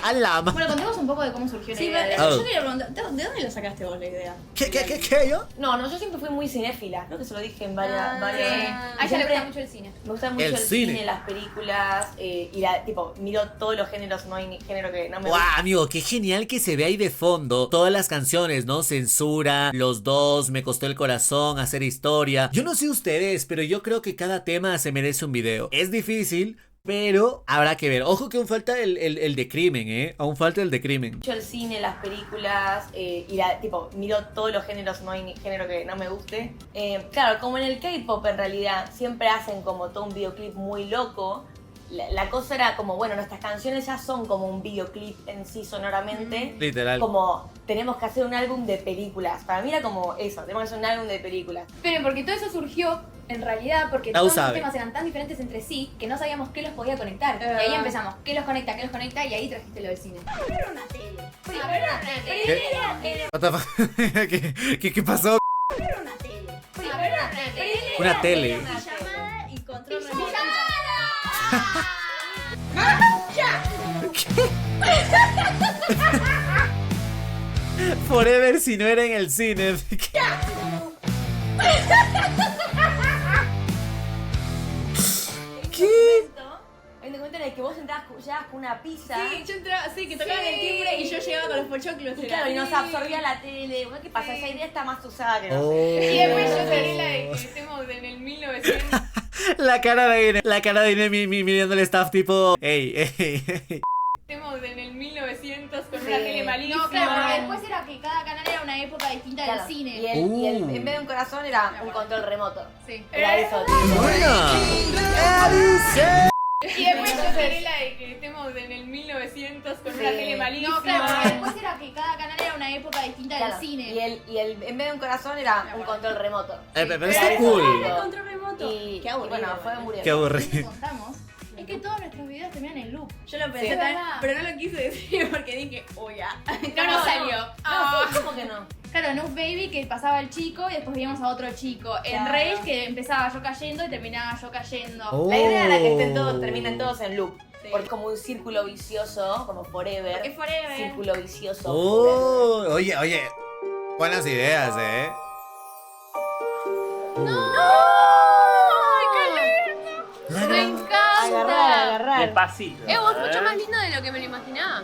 A la ma... Bueno, contemos un poco de cómo surgió la Sí, idea. pero de- yo quería preguntar, ¿de dónde lo sacaste vos la idea? ¿Qué yo? No, yo siempre fui muy cinéfila. Creo que se lo dije en varias Sí. veces. A ella le Siempre gusta mucho el cine. me gusta mucho El el cine. cine, las películas y tipo, miro todos los géneros, no hay ni género que no me ¡Guau, guste. amigo! Qué genial que se ve ahí de fondo todas las canciones, ¿no? Censura, Los Dos, Me Costó el Corazón, Hacer Historia. Yo no sé ustedes, pero yo creo que cada tema se merece un video. Es difícil, pero habrá que ver. Ojo que aún falta el de crimen, ¿eh? Aún falta el de crimen. Mucho el cine, las películas tipo, miro todos los géneros, no hay ni género que no me guste. Claro, como en el K-pop en realidad, siempre hacen como todo un videoclip muy loco. La cosa era como, bueno, nuestras canciones ya son como un videoclip en sí sonoramente. Literal. Como, tenemos que hacer un álbum de películas. Para mí era como eso, tenemos que hacer un álbum de películas. Pero porque todo eso surgió en realidad porque Lau todos sabe. los temas eran tan diferentes entre sí que no sabíamos qué los podía conectar. Y verdad. ahí empezamos, qué los conecta, y ahí trajiste lo del cine. Era una tele. A ver, ¿Qué? What the fuck? ¿Qué pasó? Era una tele. Una tele. Llamada y control remoto. Forever si no era en el cine. ¿Qué? Hay un momento en el que vos llegabas con una pizza. Sí, yo entraba, sí, que tocaban el timbre y yo llegaba con los pochoclos. Y claro, y nos absorbía la tele. Bueno, ¿qué pasa? Esa idea está más usada que no Oh. sé. Y después yo tenía la de que estemos en el 1900. La cara de Ine mirando al staff tipo, ey. Estemos en el 1900 con Sí. una tele malísima. No, claro, porque después era que cada canal era una época distinta Claro, del cine. Y en vez de un corazón era un control remoto. Sí. Era eso. Buena. Y después yo tenía la de que estemos en el 1900 con una Sí. tele malísima. No, claro, porque después era que cada canal era una época distinta Claro, del cine. en vez de un corazón era un control remoto. Pero Era está eso. cool. El control remoto. Y, Qué aburrido. y bueno, fue muriendo. Qué Lo que aburrido. contamos es que todos nuestros videos terminan en loop. Yo lo Sí. pensé Es también, verdad. pero no lo quise decir porque dije, oh ya. No salió. No, sí, ¿cómo que no? Claro, en Uf Baby que pasaba el chico y después veíamos a otro chico. En Claro. Rage que empezaba yo cayendo y terminaba yo cayendo. Oh. La idea era que estén todos, terminen todos en loop. Sí. Porque como un círculo vicioso, como forever. Porque forever. Círculo vicioso. Oh, oye. Buenas ideas, ¿eh? Me Agarrar, encanta. agarrar. Despacito. Es mucho más lindo de lo que me lo imaginaba.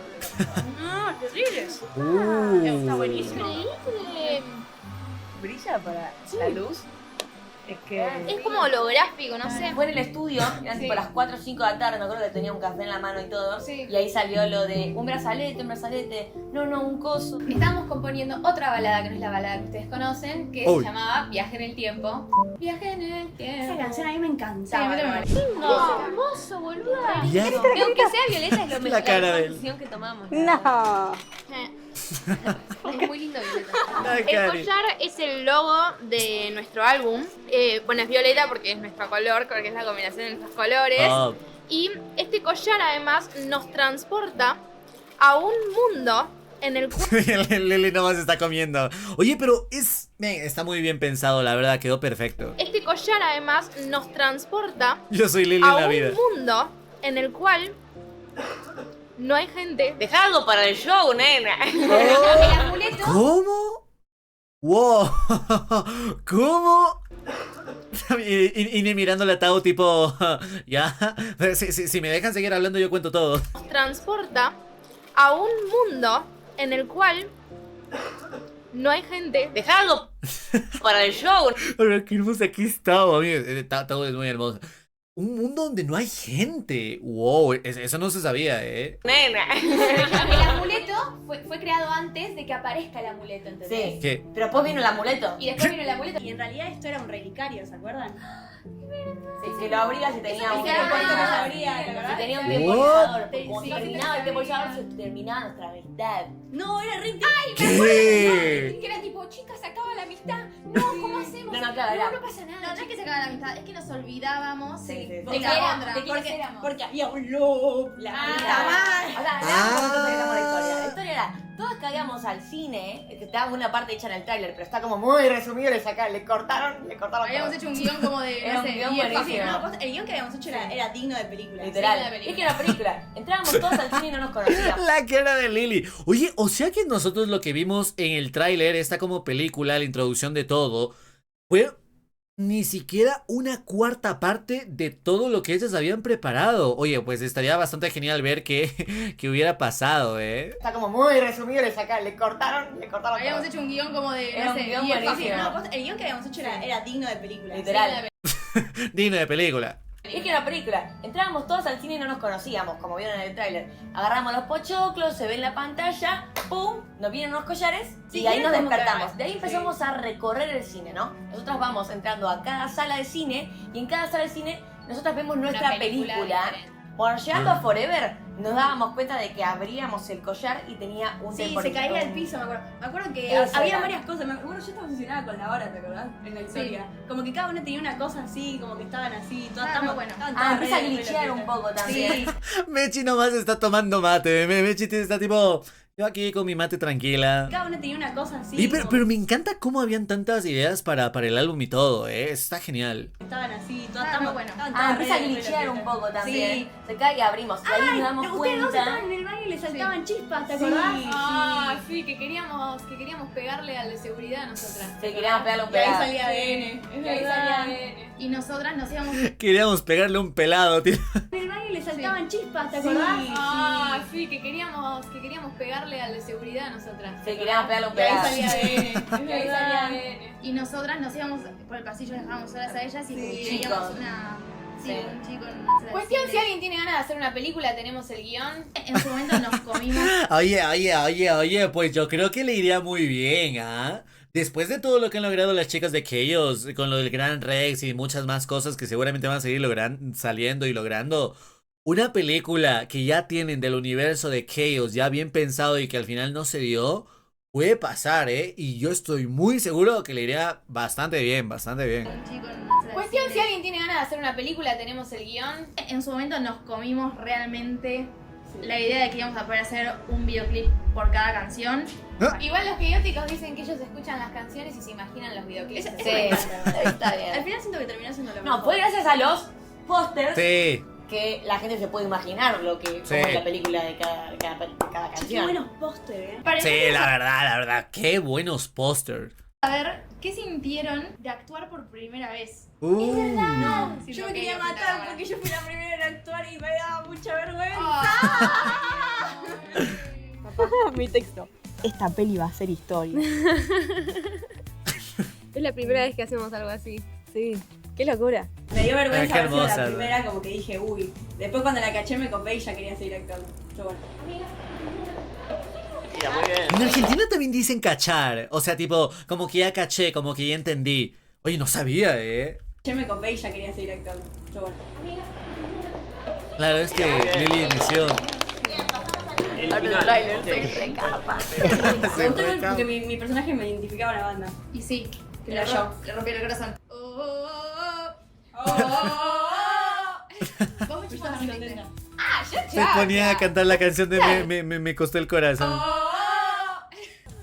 No, terrible. Está buenísimo. Increíble. Brilla para la luz. Es que. Es como holográfico, no sé. Fue en el estudio, eran tipo las 4 o 5 de la tarde, me acuerdo que tenía un café en la mano y todo. Sí. Y ahí salió lo de un brazalete. No, un coso. Estábamos componiendo otra balada que no es la balada que ustedes conocen, que Uy. se llamaba Viaje en el Tiempo. Viaje en el Tiempo. Esa canción a mí me Sí, encantaba. a mí también me igual. No, hermoso, boluda. Ya. Y aunque sea Violeta es lo La mejor. cara de él. decisión que tomamos. No. Es muy lindo Violeta. Ay, El Cari. collar es el logo de nuestro álbum. Bueno, es violeta porque es nuestro color, porque es la combinación de nuestros colores. Oh. Y este collar además nos transporta a un mundo en el cual Lili nomás está comiendo. Oye, pero está muy bien pensado, la verdad, quedó perfecto. este collar además nos transporta Yo soy Lili a en la un vida. mundo en el cual no hay gente. Deja algo para el show, nena. El amuleto. ¿Cómo? Wow. ¿Cómo? Y mirando al Tao tipo, ya. Pero si me dejan seguir hablando yo cuento todo. Nos transporta a un mundo en el cual no hay gente. Deja algo para el show. Pero qué hermosa aquí Tao, amigo. Tao es muy hermosa. Un mundo donde no hay gente. Wow, eso no se sabía, ¿eh? Nena. El amuleto fue creado antes de que aparezca el amuleto, ¿entendés? Sí. ¿Qué? Pero después vino el amuleto. Y después vino el amuleto. Y en realidad esto era un relicario, ¿se acuerdan? Sí, que lo abrías y tenía Eso un me encanta. temporizador. abría, ¿te acordás? Y tenía un What? temporizador. Porque Sí, cuando sí, terminaba el sí. temporizador se terminaba nuestra amistad. No, era re ¿Qué? Que era tipo, chicas, se acaba la amistad. No, ¿cómo hacemos? No, claro, Claro, No, era- no pasa nada. No, no es que se acaba la amistad, es que nos olvidábamos Sí, sí, sí. de ¿De la qué era- otra. de quiénes Porque, éramos? porque había un loop, la Ah, puta Claro. madre. O sea, nosotros teníamos la historia. La historia era, todas caíamos al cine, que estábamos una parte hecha en el tráiler, pero está como muy resumido, le cortaron Habíamos todo. hecho un guión como de, Era no un sé, guión 10 buenísimo. páginas. No, el guión que habíamos hecho era digno de película. Literal. Sí, la película. Es que era película. Entrábamos todos al cine y no nos conocíamos. La cara de Lily. Oye, o sea que nosotros lo que vimos en el tráiler, esta como película, la introducción de todo, fue ni siquiera una cuarta parte de todo lo que ellas habían preparado. Oye, pues estaría bastante genial ver qué hubiera pasado, ¿eh? Está como muy resumido, le cortaron Habíamos todo. hecho un guión como de, Era no un sé, guión 10 buenísimo. páginas. No, el guión que habíamos hecho era digno de película. Literal. Digno de película. Es que era película. Entrábamos todos al cine y no nos conocíamos, como vieron en el tráiler. Agarramos los pochoclos, se ve en la pantalla, ¡pum! Nos vienen unos collares Sí, y ahí era nos como despertamos. que- De ahí empezamos a recorrer el cine, ¿no? Nosotras vamos entrando a cada sala de cine y en cada sala de cine nosotras vemos nuestra Una película película. diferente. Por llegando a Forever, nos dábamos cuenta de que abríamos el collar y tenía un Sí, temporizador. se caía al piso, me acuerdo. Me acuerdo que Eso había era. varias cosas. Me acuerdo, yo estaba obsesionada con la hora, ¿te acordás? En la historia. Como que cada uno tenía una cosa así, como que estaban así, todas Ah, estaban, bueno. estaban Ah, todas empieza a re glitchear un pelotudas. poco también. Sí, Mechi nomás está tomando mate. Mechi está tipo, yo aquí con mi mate tranquila. cada uno tenía una cosa así. Y pero, como pero me encanta cómo habían tantas ideas para el álbum y todo, ¿eh? Está genial. que estaban así, todas Ah, estaban, bueno. estaban Ah, todas empieza a re glitchear un pelotudas. poco también. Sí. Se cae y abrimos. Y ahí nos damos Ustedes dos cuenta. estaban en el baño y le saltaban chispas, ¿te Sí. acordás? Ah, sí, que queríamos pegarle al de seguridad nosotras. Se queríamos pegarle un Y ahí pedazo. salía ADN. Y ahí salía ADN. Y nosotras nos íbamos en Queríamos pegarle un pelado, tío. el baño y le saltaban chispas, ¿te Sí. acordás? Ah, sí, que queríamos pegarle al de seguridad nosotras. Se queríamos pegarle un Y ahí pedazo. salía ADN. Y ahí salía ADN. Y nosotras nos íbamos por el pasillo, dejábamos solas a ellas y Sí. veíamos Chicos. una... Sí, Sí. un chico en una sala de Cuestión, cine. si alguien tiene ganas de hacer una película, tenemos el guión. En su momento nos comimos... Oye, pues yo creo que le iría muy bien, ¿ah? Después de todo lo que han logrado las chicas de Chaos, con lo del Gran Rex y muchas más cosas que seguramente van a seguir saliendo y logrando, una película que ya tienen del universo de Chaos ya bien pensado y que al final no se dio, puede pasar, ¿eh? Y yo estoy muy seguro que le iría bastante bien, bastante bien. un chico en una sala de Cuestión, cine. si alguien tiene ganas de hacer una película, tenemos el guión. En su momento nos comimos realmente la idea de que íbamos a poder hacer un videoclip por cada canción. Igual los chaóticos dicen que ellos escuchan las canciones y se imaginan los videoclips. Eso Sí, me encanta. está Al bien. final siento que terminó siendo lo No, mejor. fue gracias a los pósters Sí. que la gente se puede imaginar lo que Sí. cómo es la película de cada Qué canción. buenos pósteres, Sí, la verdad, qué buenos pósters. A ver, ¿qué sintieron de actuar por primera vez? No, Yo me quería matar porque yo fui la primera en actuar y me daba mucha vergüenza. Mi texto. Esta peli va a ser historia. Es la primera vez que hacemos algo así. Sí. Qué locura. Me dio vergüenza Qué haber sido hermosa, la ¿no? primera, como que dije, uy. Después cuando la caché me copé y ya quería seguir actuando. Pero bueno. En Argentina también dicen cachar, o sea, tipo, como que ya caché, como que ya entendí. Oye, no sabía, ¿eh? Yo me copé y ya quería seguir actuando. Pero bueno. Claro, es que Lili inició. Me gustó porque mi personaje me identificaba a la banda. Y sí, era yo. Le rompí el corazón. Vos me chupas Muy la contenta. Ah, yo Se ponía a cantar la canción de me costó el corazón.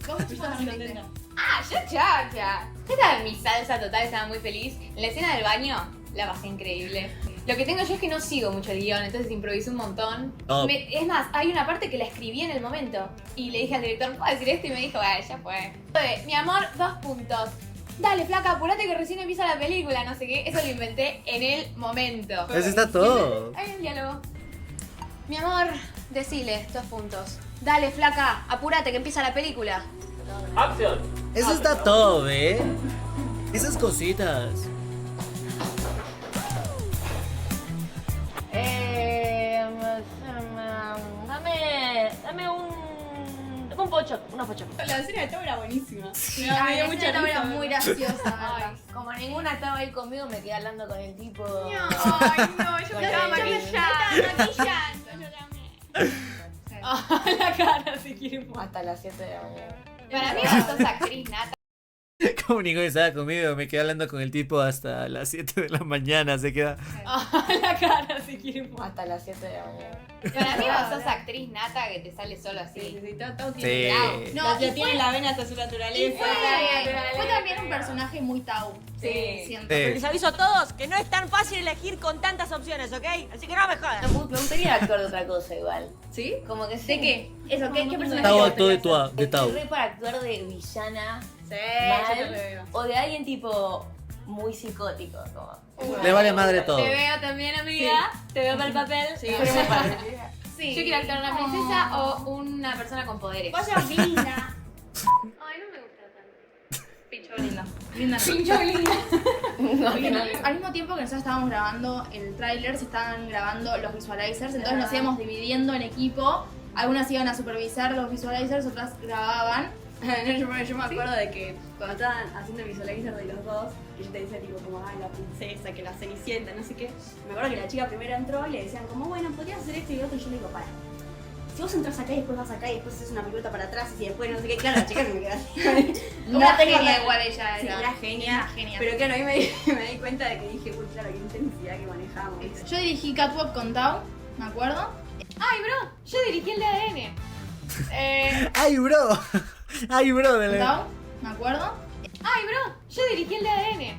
Vos me chupas Muy la contenta. Ah, yo chacha. Yo estaba en mi salsa total, estaba muy feliz. En la escena del baño la pasé increíble. Lo que tengo yo es que no sigo mucho el guión, entonces improviso un montón. Oh. Es más, hay una parte que la escribí en el momento. Y le dije al director, ¿puedo decir esto? Y me dijo, bueno, ya fue. Mi amor, 2 puntos. Dale, flaca, apurate que recién empieza la película, no sé qué. Eso lo inventé en el momento. Eso está todo. Hay un diálogo. Mi amor, decile, 2 puntos. Dale, flaca, apúrate que empieza la película. Eso está todo, ¿eh? Esas cositas. Dame un pocho, unos pochos. La escena de Tao era buenísima. Ay, dio la mucha escena risa. era muy graciosa. Ay. Como ninguna estaba ahí conmigo, me quedé hablando con el tipo. Ay, no, yo me estaba Con el- maquillando. Yo también. La cara, si quieren. Hasta las 7 de la mañana. Para mí vos sos actriz nata. Un hijo estaba conmigo, me quedé hablando con el tipo hasta las 7 de la mañana, se queda. La cara se quiere morir. Hasta las 7 de la mañana. Para mí vos sos actriz nata que te sale solo así. Todo Sí. tiene bravo. No, Ya y tiene fue- la vena hasta su Y naturaleza. fue también un personaje muy Tau. Sí. Siento. Sí. Les aviso a todos que no es tan fácil elegir con tantas opciones, ¿ok? Así que no me jodan. Me gustaría actuar de otra cosa igual. ¿Sí? Como que sí. ¿De qué? Eso, ¿qué personaje? Tau te actuó de, gustaría de Tau. Estoy re para actuar de villana Sí, yo te mal veo. o de alguien tipo muy psicótico. Como. Le vale madre todo. Te veo también, amiga. Te veo para el papel. Sí, Sí. Yo quiero actuar una princesa o una persona con poderes. Vaya linda. Ay, no me gusta tanto. Pincho linda. Linda. no. Pincho linda. No, que no. Al mismo tiempo que nosotros estábamos grabando el tráiler, se estaban grabando los visualizers, entonces nos íbamos dividiendo en equipo. Algunas iban a supervisar los visualizers, otras grababan. Yo me acuerdo de que cuando estaban haciendo el visualizer de los dos, que yo te decía tipo como, ay, la princesa, que la cenicienta, no sé qué. Me acuerdo que la chica primero entró y le decían como, bueno, podrías hacer esto y lo otro, y yo le digo, para. Si vos entras acá y después vas acá y después haces una pirueta para atrás y después no sé qué, claro, la chica se me queda así. Una tengo genia la- igual ella Sí, era. era genia. Una genia. Pero claro, ahí me di cuenta de que dije, uy, claro, qué intensidad que manejamos. Yo dirigí Catwalk con Tau, me acuerdo. Ay, bro, yo dirigí el de ADN. ¡Ay, bro! ¡Ay, bro! Con Tau, me acuerdo. Ay, bro, yo dirigí el de ADN.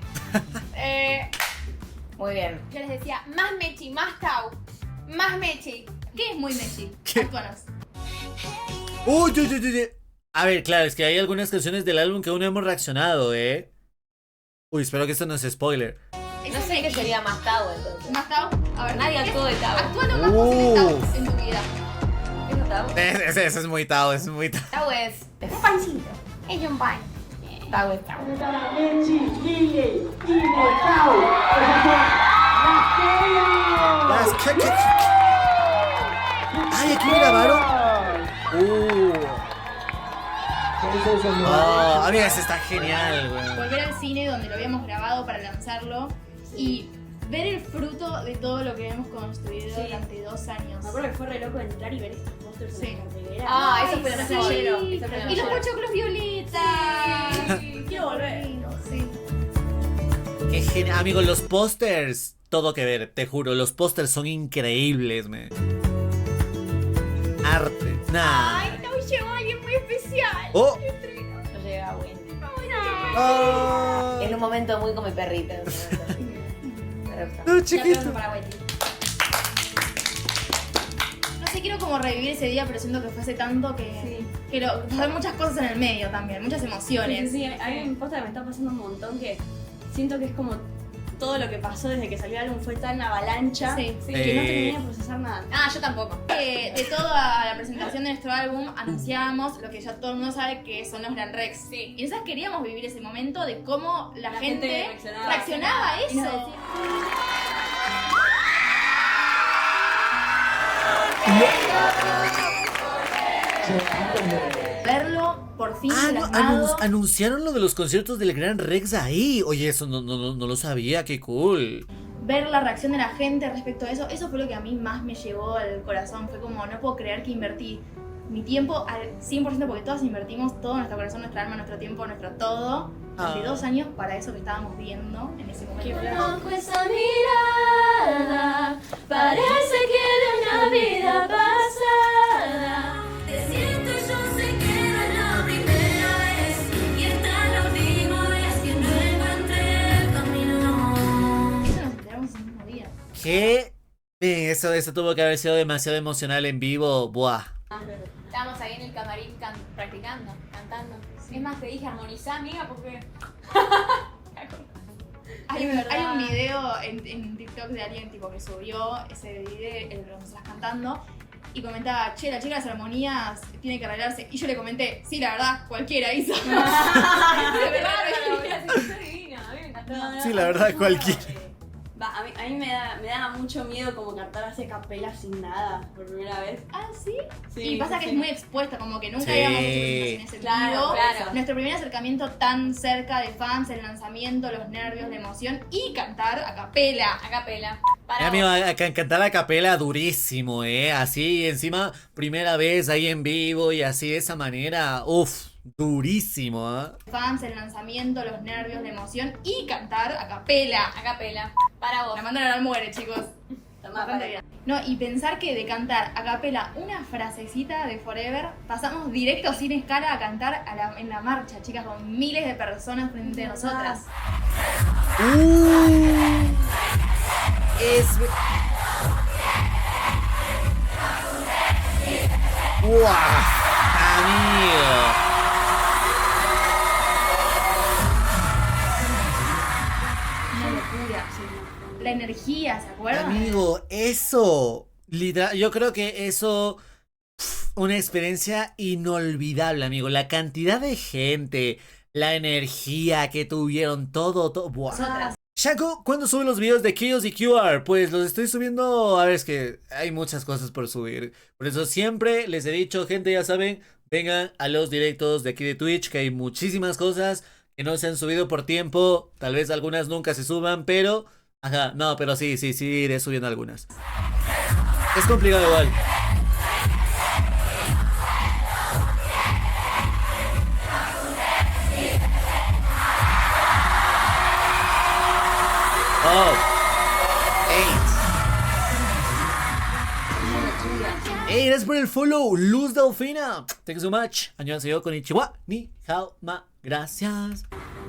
Muy bien. Yo les decía, más Mechi, más Tau, más Mechi. ¿Qué es muy Mechi? ¿Qué? Actuanos. Uy, uy, uy, uy. A ver, claro, es que hay algunas canciones del álbum que aún no hemos reaccionado, ¿eh? Uy, espero que esto no es spoiler. Eso No sé qué sería más Tau entonces. ¿Más Tau? A ver, Nadie actuó de Tau. actúa lo más posible Tau Uf. en tu vida. ¿Eso Tau? Eso es muy Tao, es muy Tao. Tau es. Un pancito. Es un pan. Tau es Tau. ¡Ay, aquí grabaron! Oh, amiga, eso está genial, güey. Volver al cine donde lo habíamos grabado para lanzarlo y ver el fruto de todo lo que hemos construido Sí. durante 2 años. Me acuerdo que fue re loco entrar y ver estos pósters Sí. en la cartelera. Ah, eso Ay, fue lo sí. mejor. Eso fue lo Y los mejor. pochoclos violetas. Quiero volver. Sí. Qué genial. Amigos, los pósters, todo que ver, te juro, los pósters son increíbles, me. Arte. Nah. Ay, no llegó alguien muy especial. Oh. Yo llegué a Wendy. Oh. En un momento muy como mi perrita. Me gusta. No, Un chiquito. aplauso para Wendy. No sé, quiero como revivir ese día, pero siento que fue hace tanto que Sí. quiero pasar muchas cosas en el medio también, muchas emociones. Sí, a mí me importa que me está pasando un montón que siento que es como todo lo que pasó desde que salió el álbum fue tan avalancha Sí. que no terminé de procesar nada. Ah, yo tampoco. De toda la presentación de nuestro álbum anunciábamos lo que ya todo el mundo sabe que son los Gran Rex. Sí. Y nosotros queríamos vivir ese momento de cómo la gente reaccionaba. reaccionaba a Y nos eso. decía, Verlo por fin Ah, no, plasmado. anunciaron lo de los conciertos del Gran Rex ahí. Oye, eso no lo sabía, qué cool. Ver la reacción de la gente respecto a eso, eso fue lo que a mí más me llevó al corazón. Fue como, no puedo creer que invertí mi tiempo al 100%, porque todos invertimos todo nuestro corazón, nuestra alma, nuestro tiempo, nuestro todo, durante Ah. 2 años para eso que estábamos viendo en ese momento. Conozco esa mirada, parece que de una vida pasada. Te siento, yo sé que no es la primera vez y esta es la última vez que no encontré el camino. Eso nos enteramos ese mismo día. ¿Qué? Eso tuvo que haber sido demasiado emocional en vivo. Buah. Estábamos ahí en el camarín practicando, cantando. Es más, te dije armonizá, amiga, porque. Hay Es un, verdad. hay un video en TikTok de alguien tipo que subió ese video, nosotras cantando, y comentaba, che, la chica de las armonías tiene que arreglarse. Y yo le comenté, sí, la verdad, cualquiera hizo. De verdad, es divina, a mí me encantó. Sí, la verdad, cualquiera. A mí me da mucho miedo como cantar así a capela sin nada por primera vez. Ah, ¿sí? Sí, Y pasa que sí. es muy expuesta, como que nunca Sí. habíamos hecho presentaciones en Claro, vivo. claro. Nuestro primer acercamiento tan cerca de fans, el lanzamiento, los nervios, la emoción y cantar a capela. A capela. Amigo, cantar a capela durísimo, Así, encima, primera vez ahí en vivo y así de esa manera. Uf. durísimo, ¿ah? Fans, el lanzamiento, los nervios, la emoción y cantar a capela. A capela. Para vos. La Amanda Leonard muere, chicos. Bastante bien. No, y pensar que de cantar a capela una frasecita de Forever, pasamos directo sin escala a cantar en la marcha, chicas, con miles de personas frente a nosotras. Es... ¡Wow! Amigo. Una locura. La energía, ¿se acuerdan? Amigo, eso. Literal, yo creo que eso... Una experiencia inolvidable, amigo. La cantidad de gente, la energía que tuvieron, todo. ¡Buah! Nosotras. Shaco, ¿cuándo suben los videos de Chaos y QR? Pues los estoy subiendo, a ver, es que hay muchas cosas por subir. Por eso siempre les he dicho, gente, ya saben, vengan a los directos de aquí de Twitch, que hay muchísimas cosas que no se han subido por tiempo. Tal vez algunas nunca se suban, pero... Ajá, no, pero sí, iré subiendo algunas. Es complicado igual. Oh. 8. Hey, gracias por el follow, Luz Delfina. Thank you so much. Annyeonghaseyo, konnichiwa, ni hao ma. Gracias.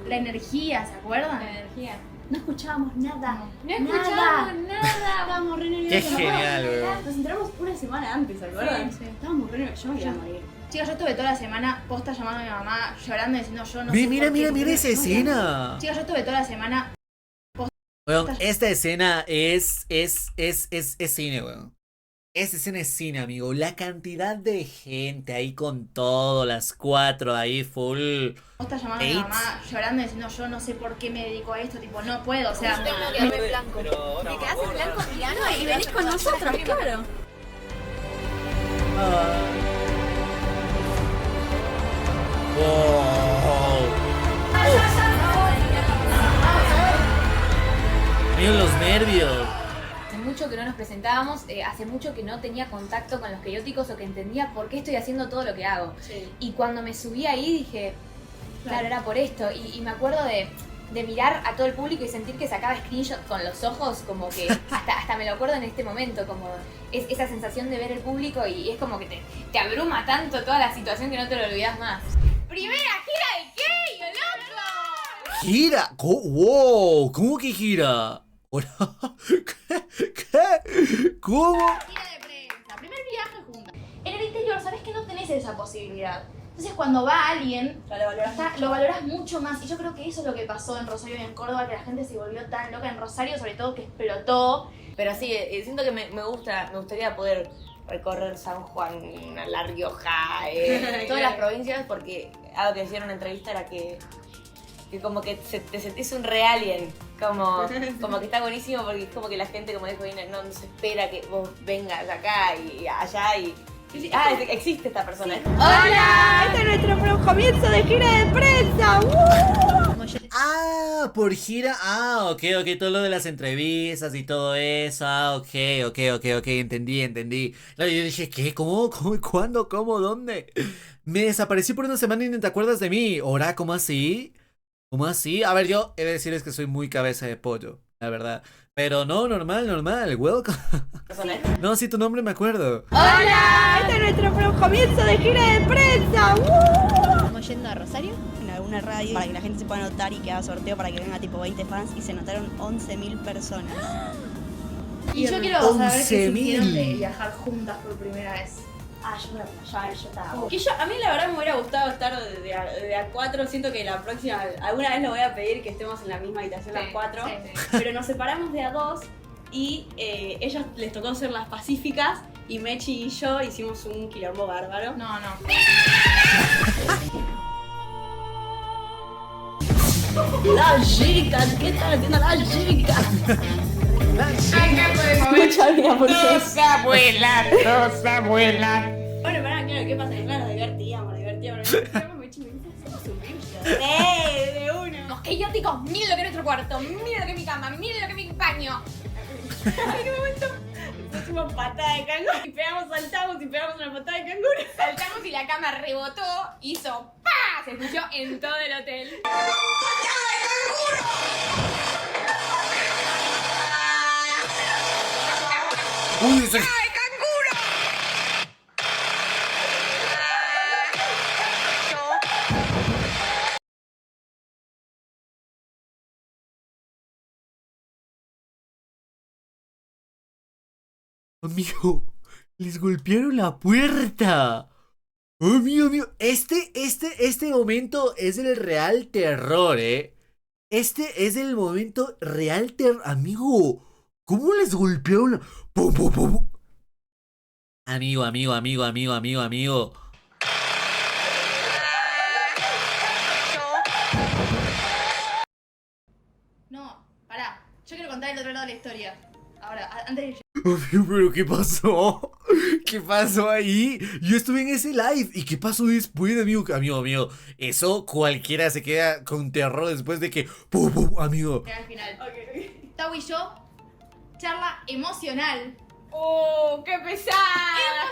La energía, ¿se acuerdan? La energía. No escuchábamos nada. No escuchábamos nada. Estábamos re nerviosos. Qué genial, weón. Nos enteramos una semana antes, ¿se acuerdan? Sí. Estábamos re nerviosos. Yo me iba a morir. Chicas, yo estuve toda la semana posta llamando a mi mamá, llorando, diciendo yo no sé Mira por qué. esa escena. Chicas, yo estuve toda la semana. Weón, esta escena es cine, weón. Esta escena es cine, amigo. La cantidad de gente ahí con todo, las 4 ahí full. Posta llamando a mi mamá, llorando, diciendo yo no sé por qué me dedico a esto, tipo, no puedo, o sea. Tengo que quedarme en blanco. Te quedás en blanco tirano y venís con nosotros, claro. Wow. Amigo, los nervios. Hace mucho que no nos presentábamos, hace mucho que no tenía contacto con los chaoticos o que entendía por qué estoy haciendo todo lo que hago. Sí. Y cuando me subí ahí dije, claro, era por esto. Y me acuerdo de mirar a todo el público y sentir que sacaba screenshot con los ojos, como que hasta me lo acuerdo en este momento, como esa sensación de ver el público y es como que te abruma tanto toda la situación que no te lo olvidas más. ¡Primera gira de Key, loco! ¿Gira? ¡Wow! ¿Cómo que gira? ¿Qué? ¿Cómo? Gira de prensa, primer viaje juntas. En el interior, ¿sabes que no tenés esa posibilidad? Entonces cuando va alguien, lo valoras mucho más. Y yo creo que eso es lo que pasó en Rosario y en Córdoba, que la gente se volvió tan loca. En Rosario, sobre todo, que explotó. Pero sí, siento que me gustaría poder recorrer San Juan, La Rioja, todas las provincias, porque algo que decía en una entrevista era que como que te sentís un realien, como que está buenísimo porque es como que la gente, como dijo Ina, no se espera que vos vengas acá y allá y existe esta persona. Sí. ¡Hola! Este es nuestro comienzo de gira de prensa. Ah, por gira. Ah, ok, todo lo de las entrevistas y todo eso. Ah, ok, entendí. Claro, yo dije, ¿qué? ¿Cómo? ¿Cuándo? ¿Cómo? ¿Dónde? Me desaparecí por una semana y no te acuerdas de mí. ¿Ahora? ¿Cómo así? ¿Cómo así? A ver, yo he de decirles que soy muy cabeza de pollo, la verdad. Pero no, normal, welcome. No, sí, tu nombre me acuerdo. ¡Hola! Este es nuestro comienzo de gira de prensa. Estamos yendo a Rosario. En alguna radio para que la gente se pueda anotar y que haga sorteo para que venga tipo 20 fans y se anotaron 11.000 personas. Y yo quiero saber qué 11.000. sintieron de viajar juntas por primera vez. Yo estaba. Que a mí la verdad me hubiera gustado estar de a 4, siento que la próxima, alguna vez lo voy a pedir que estemos en la misma habitación las 4, pero nos separamos de a 2 y ellas les tocó ser las pacíficas y Mechi y yo hicimos un quilombo bárbaro. No. Las chicas, ¿qué están haciendo las chicas? Acá podemos ver. Mucha vida por eso. Dos abuelas. Bueno, pará, claro, ¿qué pasa? Claro, divertíamos. Mechi me dice, hacemos un brillo. De uno. Los chaoticos, miren lo que es nuestro cuarto, miren lo que es mi cama, miren lo que es mi baño. ¿En qué momento? Hicimos patada de canguro y pegamos, saltamos y pegamos una patada de canguro. Saltamos y la cama rebotó, hizo ¡pa! Se escuchó en todo el hotel. Uy, ese... Amigo, les golpearon la puerta. Amigo, este momento es el real terror, ¿eh? Este es el momento real terror. Amigo, ¿cómo les golpearon la... ¡Pum, pum, pum! Amigo. No, pará. Yo quiero contar el otro lado de la historia. Ahora, antes de... Amigo, pero ¿qué pasó? ¿Qué pasó ahí? Yo estuve en ese live. ¿Y qué pasó después, amigo? Amigo, eso cualquiera se queda con terror después de que... ¡Pum, pum! Amigo. Al final. Tau y yo, charla emocional. ¡Oh, qué pesada!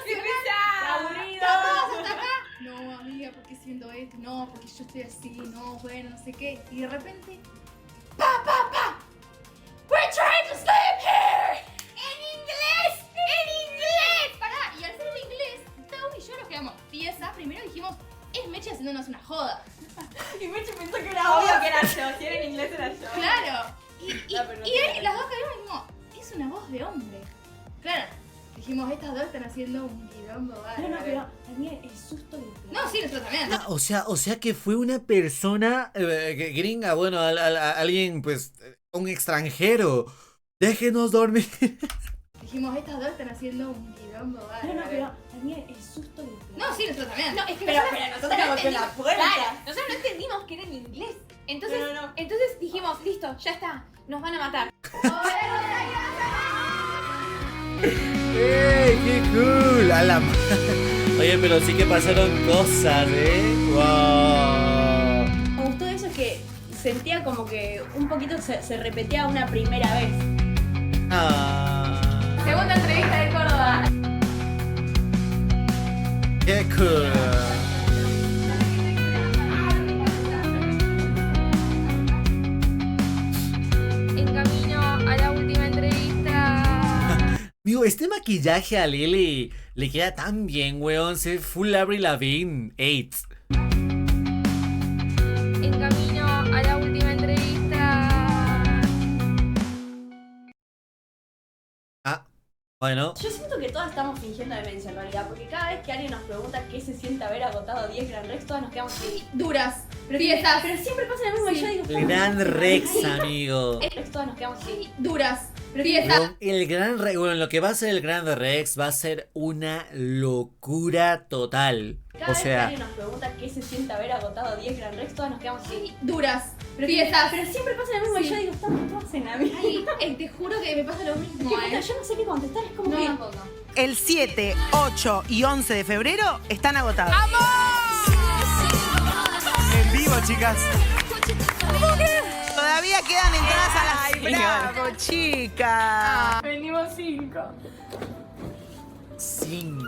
¡Qué pesada! Aburrido. ¿Todos hasta acá? No, amiga, ¿por qué siento esto? No, porque yo estoy así, no, bueno, no sé qué. Y de repente... ¡Pa, pa, pa! ¡We're trying to sleep here! ¡En inglés! ¡En inglés! Pará, y al ser en inglés, Tau y yo nos quedamos pieza. Primero dijimos, es Meche haciéndonos una joda. Y Meche pensó que era obvio que era yo. Si era en inglés era yo. Claro. Y pero no y tiene las dos caímos y dijimos, es una voz de hombre. Claro. Dijimos, estas dos están haciendo un quilombo bárbaro. No, pero también el susto y el No, sí, nosotros también. Ah, o sea que fue una persona gringa, bueno, alguien, pues, un extranjero. Déjenos dormir. Dijimos, estas dos están haciendo un quilombo bárbaro. No, pero también el susto y el No, sí, nosotros también. No, es que Pero nosotros nosotros no golpeó la entendimos- puerta. Claro, nosotros no entendimos que era en inglés. Entonces, No. entonces dijimos, listo, ya está, nos van a matar. ¡Ey, qué cool! A la Oye, pero sí que pasaron cosas, ¡Wow! Me gustó eso que sentía como que un poquito se repetía una primera vez. Ah, Segunda entrevista de Córdoba. ¡Qué cool! En camino a la última entrevista. Amigo, este maquillaje a Lily le queda tan bien, weón. Se full Avril Lavigne 8. En camino a la última entrevista. Ah, bueno. Yo siento que todas estamos fingiendo demencia en realidad, porque cada vez que alguien nos pregunta qué se siente haber agotado 10 Grand Rex, todas nos quedamos así. Duras. Pero siempre pasa lo mismo y yo digo, El Gran Rex, amigo. todas nos quedamos así. Duras. Weón, el Gran Rex, bueno, lo que va a ser el Gran Rex va a ser una locura total. Cada O vez que sea, alguien nos pregunta qué se siente haber agotado 10 Grand Rex, todas nos quedamos así. Duras. Pero siempre pasa lo mismo y yo digo, estamos todas en la misma. Ay, te juro que me pasa lo mismo, Yo no sé qué contestar, es como No, que... tampoco. El 7, 8 y 11 de febrero están agotados. En vivo, chicas. Todavía quedan entradas a las... ¡Ay, bravo, chicas! Venimos 5. 5.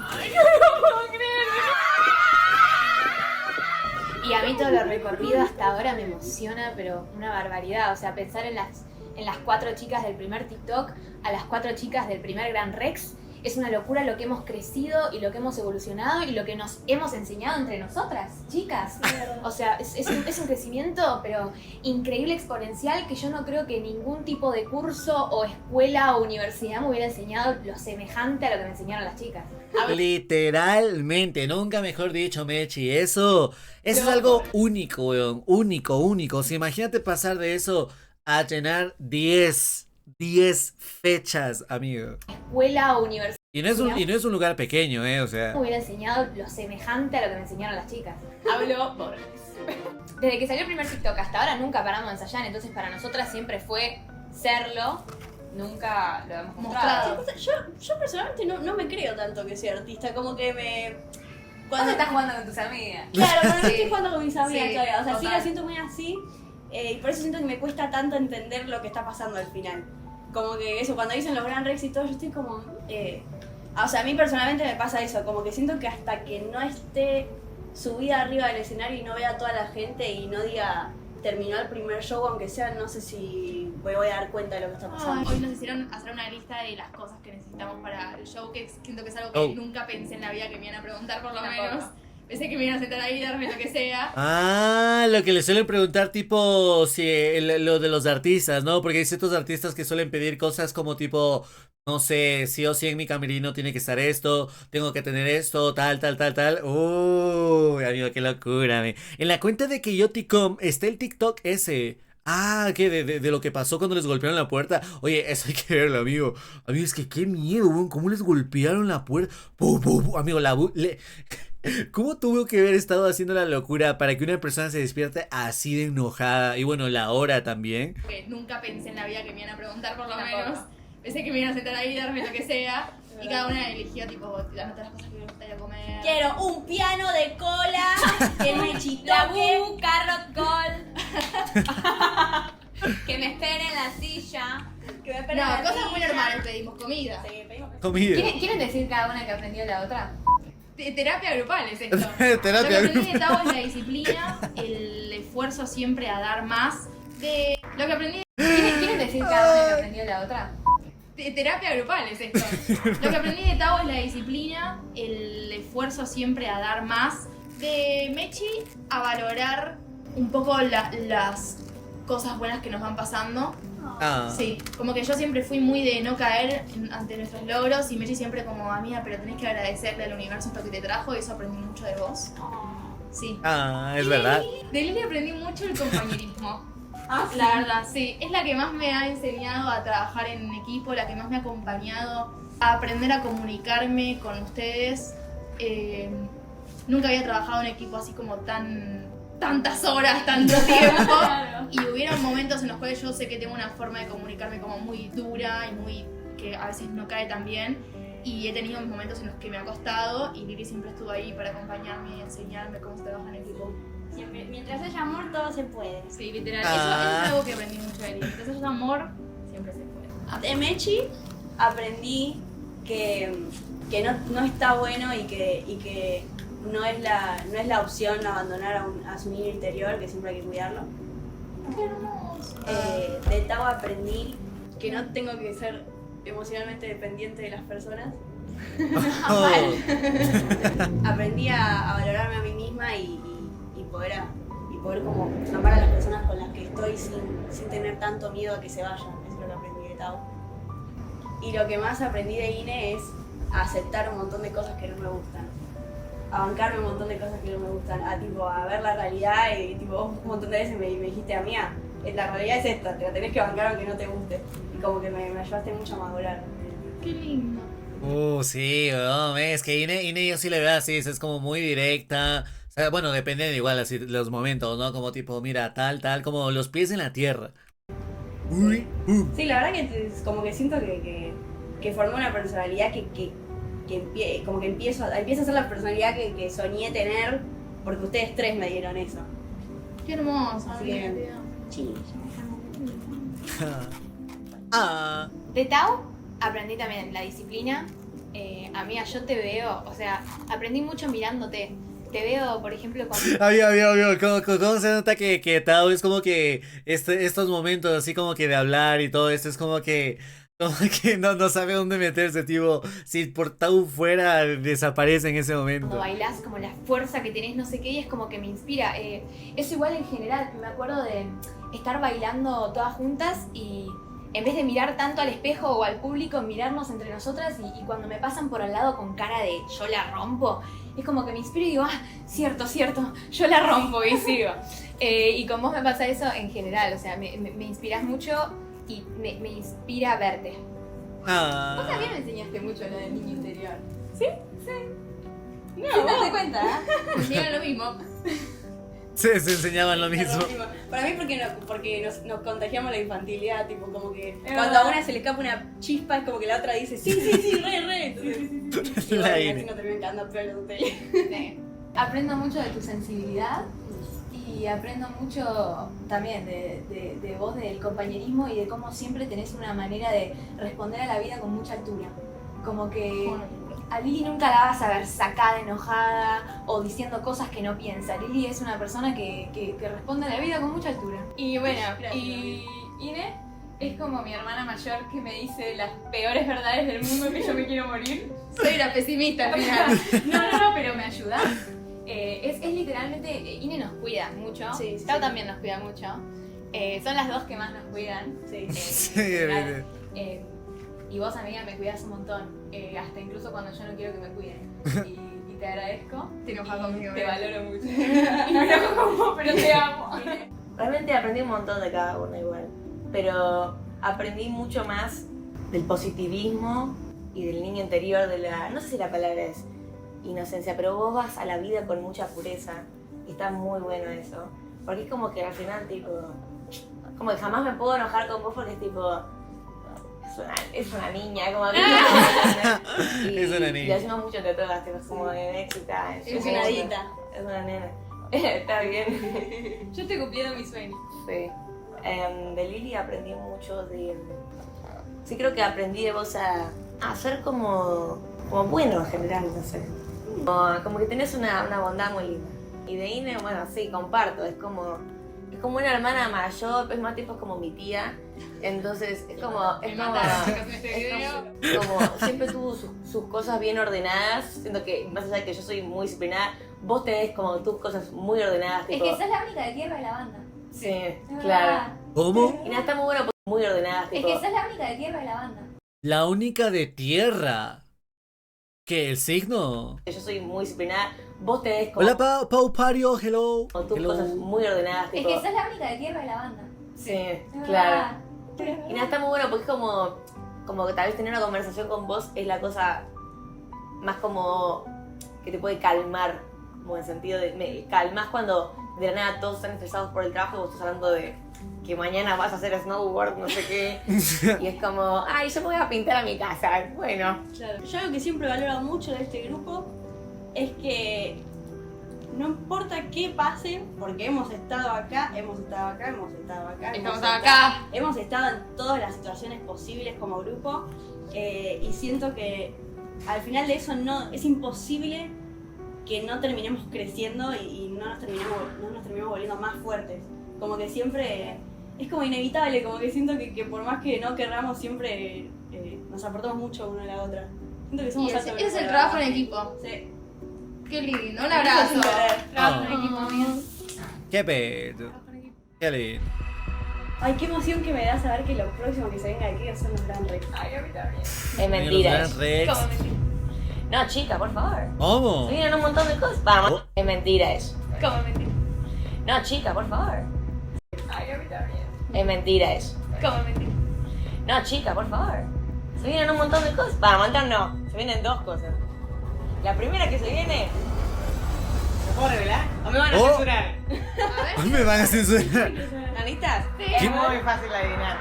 Y a mí todo lo recorrido hasta ahora me emociona, pero una barbaridad. O sea, pensar en las 4 chicas del primer TikTok, a las 4 chicas del primer Gran Rex, es una locura lo que hemos crecido y lo que hemos evolucionado y lo que nos hemos enseñado entre nosotras, chicas. O sea, es un crecimiento, pero increíble, exponencial, que yo no creo que ningún tipo de curso o escuela o universidad me hubiera enseñado lo semejante a lo que me enseñaron las chicas. Literalmente, nunca mejor dicho, Mechi. Eso es algo único, weón. Único. O sea, imagínate pasar de eso a llenar 10 fechas, amigo. Escuela o universidad. Y no es un lugar pequeño, o sea. Me hubiera enseñado lo semejante a lo que me enseñaron las chicas. Hablo por... Desde que salió el primer TikTok hasta ahora nunca paramos de ensayar, entonces para nosotras siempre fue serlo, nunca lo hemos mostrado. Yo personalmente no me creo tanto que sea artista, como que me... Cuando estás jugando con tus amigas. Claro, pero no estoy jugando con mis amigas Sí, todavía, o sea, sí total. la siento muy así, y por eso siento que me cuesta tanto entender lo que está pasando al final. como que eso, cuando dicen los Gran Rex y todo, yo estoy como... o sea, a mí personalmente me pasa eso, como que siento que hasta que no esté subida arriba del escenario y no vea a toda la gente y no diga terminó el primer show, aunque sea, no sé si me voy a dar cuenta de lo que está pasando. Hoy nos hicieron hacer una lista de las cosas que necesitamos para el show, que siento que es algo que nunca pensé en la vida que me iban a preguntar, por lo menos. Pensé que me iban a sentar ahí y darme lo que sea. Ah, lo que le suelen preguntar tipo si lo de los artistas, ¿no? Porque hay ciertos artistas que suelen pedir cosas como tipo, no sé, sí o sí en mi camerino tiene que estar esto, tengo que tener esto, tal. Uy, amigo, qué locura, En la cuenta de Keyoticom está el TikTok ese. Ah, que de lo que pasó cuando les golpearon la puerta. Oye, eso hay que verlo, amigo. Amigo, es que qué miedo, weón. ¿Cómo les golpearon la puerta? Amigo, ¿cómo tuvo que haber estado haciendo la locura para que una persona se despierte así de enojada? Y bueno, la hora también. Que nunca pensé en la vida que me iban a preguntar, por lo menos. Pensé que me iban a sentar ahí y darme lo que sea. Y cada una eligió, tipo, las otras cosas que me gustaría comer. Quiero un piano de cola, que me chitoque, carrot call. Que me espere en la silla. que me espere No, en la cosas muy silla. normales, pedimos comida. Sí, pedimos Comida. ¿Quieren decir cada una que aprendió la otra? Terapia grupal es esto. Terapia Lo que aprendí grupal. de Tao es la disciplina, el esfuerzo siempre a dar más. Lo que aprendí ¿Quieren decir cada una que aprendió la otra? terapia grupal es esto. Lo que aprendí de Tao es la disciplina, el esfuerzo siempre a dar más. De Mechi a valorar un poco las cosas buenas que nos van pasando. Ah. Sí, como que yo siempre fui muy de no caer ante nuestros logros y Mechi siempre como, amiga, pero tenés que agradecerle al universo esto que te trajo y eso aprendí mucho de vos. Sí. Ah, es verdad. De Lili aprendí mucho el compañerismo. La verdad, sí. Es la que más me ha enseñado a trabajar en equipo, la que más me ha acompañado a aprender a comunicarme con ustedes. Nunca había trabajado en equipo así como tantas horas, tanto tiempo. Y hubieron momentos en los cuales yo sé que tengo una forma de comunicarme como muy dura y muy que a veces no cae tan bien. Y he tenido momentos en los que me ha costado y Lili siempre estuvo ahí para acompañarme y enseñarme cómo se trabaja en equipo. Siempre, mientras haya amor, todo se puede. Sí, literal. Eso es algo que aprendí mucho de Lili. Entonces, es amor, siempre se puede. De Mechi aprendí que no está bueno y que no es la opción abandonar a su niño interior, que siempre hay que cuidarlo. ¡Qué hermoso! De Tao aprendí que no tengo que ser emocionalmente dependiente de las personas. Aprendí a valorarme a mí misma y poder como amar a las personas con las que estoy sin tener tanto miedo a que se vayan. Eso es lo que aprendí de Tao. Y lo que más aprendí de Ine es a aceptar un montón de cosas que no me gustan. A bancarme un montón de cosas que no me gustan. A ver la realidad y vos un montón de veces me dijiste, amiga, la realidad es esta, te la tenés que bancar aunque no te guste. Y como que me ayudaste mucho a madurar. ¡Qué lindo! Sí, no, es que Ine yo sí le veo así, es como muy directa. O sea, bueno, depende igual así los momentos, ¿no? Como tipo, mira, tal, como los pies en la tierra. Uy, Sí, la verdad que como que siento que formé una personalidad como que empiezo a ser la personalidad que soñé tener, porque ustedes tres me dieron eso. ¡Qué hermoso! Así que, Sí. Ah. De Tao aprendí también la disciplina. Amiga, yo te veo, o sea, aprendí mucho mirándote. Te veo, por ejemplo, cuando... Amigo, ¿cómo se nota que Tao es como que estos momentos así como que de hablar y todo esto es como que no sabe dónde meterse, tipo, si por Tao fuera desaparece en ese momento. Como bailás, como la fuerza que tenés, no sé qué, y es como que me inspira. Eso igual en general, me acuerdo de estar bailando todas juntas y en vez de mirar tanto al espejo o al público, mirarnos entre nosotras y cuando me pasan por al lado con cara de yo la rompo, es como que me inspiro y digo, cierto, yo la rompo y sigo. Y con vos me pasa eso en general, o sea, me inspirás mucho y me inspira verte. Vos también me enseñaste mucho lo del niño interior. ¿Sí? Sí. No, ¿sí te das cuenta? Mira lo mismo. Se enseñaban lo mismo. Para mí porque nos contagiamos la infantilidad, tipo como que cuando a una se le escapa una chispa es como que la otra dice sí, re. Entonces, y bueno, y así no terminan quedando pelos de tele. Aprendo mucho de tu sensibilidad Y aprendo mucho también de vos, del compañerismo y de cómo siempre tenés una manera de responder a la vida con mucha altura. Como que a Lili nunca la vas a ver sacada, enojada o diciendo cosas que no piensa. Lili es una persona que responde a la vida con mucha altura. Y bueno, y Ine es como mi hermana mayor que me dice las peores verdades del mundo, que yo me quiero morir. Soy una pesimista al final. No, pero me ayuda. Es literalmente, Ine nos cuida mucho, Tao también nos cuida mucho. Son las dos que más nos cuidan. Y vos, amiga, me cuidás un montón, hasta incluso cuando yo no quiero que me cuiden. Y te agradezco. Te enojas conmigo. Te valoro mucho. Y me enojo con vos, pero te amo. Realmente aprendí un montón de cada uno igual, pero aprendí mucho más del positivismo y del niño interior, de la, no sé si la palabra es inocencia, pero vos vas a la vida con mucha pureza y está muy bueno eso, porque es como que al final tipo, como que jamás me puedo enojar con vos porque es tipo, es una niña, como que y, es una niña. Y le decimos mucho entre todas, tipo, como de éxita, Es una adita. es una nena. Está bien. Yo estoy cumpliendo mi sueño. Sí. De Lili aprendí mucho de... Sí, creo que aprendí de vos a ser como bueno en general, no sé. Como que tenés una bondad muy linda. Y de Ine, bueno, sí, comparto. Es como una hermana mayor, es más tipo como mi tía. Entonces, es como siempre tuvo sus cosas bien ordenadas. Siento que, más allá de que yo soy muy disciplinada, vos tenés como tus cosas muy ordenadas. Es tipo, que sos la única de tierra de la banda. sí, claro. ¿Cómo? Y nada, está muy bueno, porque muy ordenadas. Es Tipo, que sos la única de tierra de la banda. La única de tierra. ¿Qué? ¿El signo? yo soy muy disciplinada. Vos tenés como Hola, Pau Pario, hello. tus Hello. cosas muy ordenadas. Es Tipo, que sos la única de tierra de la banda. sí, claro. Y nada, está muy bueno porque es como que tal vez tener una conversación con vos es la cosa más como que te puede calmar, como en el sentido de, me calmás cuando de la nada todos están estresados por el trabajo y vos estás hablando de que mañana vas a hacer snowboard, no sé qué, y es como, ay, yo me voy a pintar a mi casa, bueno. Claro. Yo algo que siempre valoro mucho de este grupo es que no importa qué pase, porque hemos estado acá, hemos estado acá, hemos estado acá, Estamos acá. hemos estado en todas las situaciones posibles como grupo, y siento que al final de eso no es imposible que no terminemos creciendo y no nos terminemos volviendo más fuertes. Como que siempre es como inevitable, como que siento que por más que no querramos siempre nos aportamos mucho una a la otra. Siento que somos Y alto ese grupo, es el la trabajo verdad. en equipo. Sí. Qué lindo, un abrazo. Trabajo en equipo, amigos. Qué pedo. Qué lindo. Ay, qué emoción que me da saber que lo próximo que se venga de aquí son los Grand Rex. Ay, a mí también. Es mentira. Los Gran Rex. ¿Cómo mentira? No, chica, por favor. ¿Cómo? Se vienen un montón de cosas. Vamos, es mentira eso. ¿Cómo mentira? No, chica, por favor. Ay, a mí también. Es mentira eso. ¿Cómo mentira? No, chica, por favor. Se vienen un montón de cosas. Vamos, montón no. Se vienen dos cosas. La primera que se viene... ¿Me puedo revelar? ¿O me van a Oh. censurar? Me van a censurar. ¿Están listas? Sí. Es muy fácil de adivinar.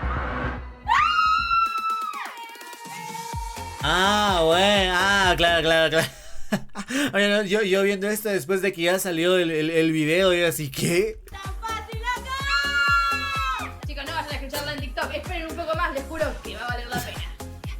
Ah, bueno. Ah, claro. Oye, no, yo viendo esto después de que ya salió el video y así, ¿qué? Chicos, no vayan a escucharla en TikTok. Esperen un poco más, les juro que va a valer la pena.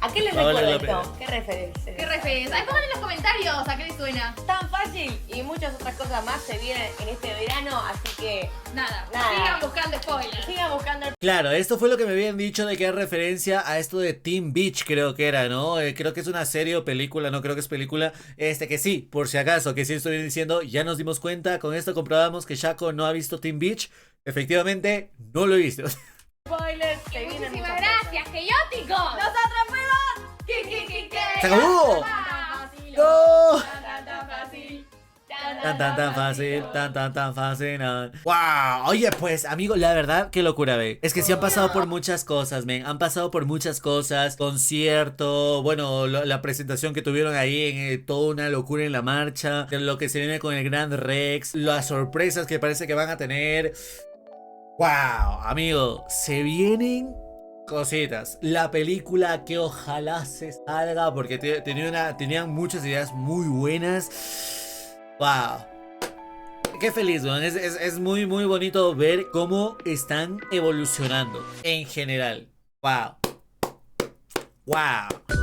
¿A qué les Va a valer recuerda la esto? ¿Qué referencia? ¿Qué referencia? Ay, pongan en los comentarios a qué les suena. Tan fácil y muchas otras cosas más se vienen en este verano, así que Nada, Nada. sigan buscando spoilers. sigan buscando el... Claro, esto fue lo que me habían dicho de que es referencia a esto de Teen Beach, creo que era, ¿no? Creo que es una serie o película, no creo que es película. Que sí, por si acaso, que sí estoy diciendo, ya nos dimos cuenta, con esto comprobamos que Shaco no ha visto Teen Beach. Efectivamente, no lo he visto. spoilers. Se vienen Muchísimas muchas gracias, Chaoticos. ¡Nosotros fuimos! ¿Qué? ¡Se acabó! Fácil. ¡No! Tan fácil. Tan fácil. ¡Wow! Oye, pues, amigo, la verdad, qué locura, ve. Es que sí han pasado por muchas cosas, men. Han pasado por muchas cosas. Concierto, bueno, la presentación que tuvieron ahí en toda una locura en la marcha. Lo que se viene con el Grand Rex. Las sorpresas que parece que van a tener. ¡Wow! Amigo, se vienen cositas. La película que ojalá se salga porque tenían muchas ideas muy buenas. ¡Wow! qué feliz, weón. Es muy, muy bonito ver cómo están evolucionando en general. Wow. Wow.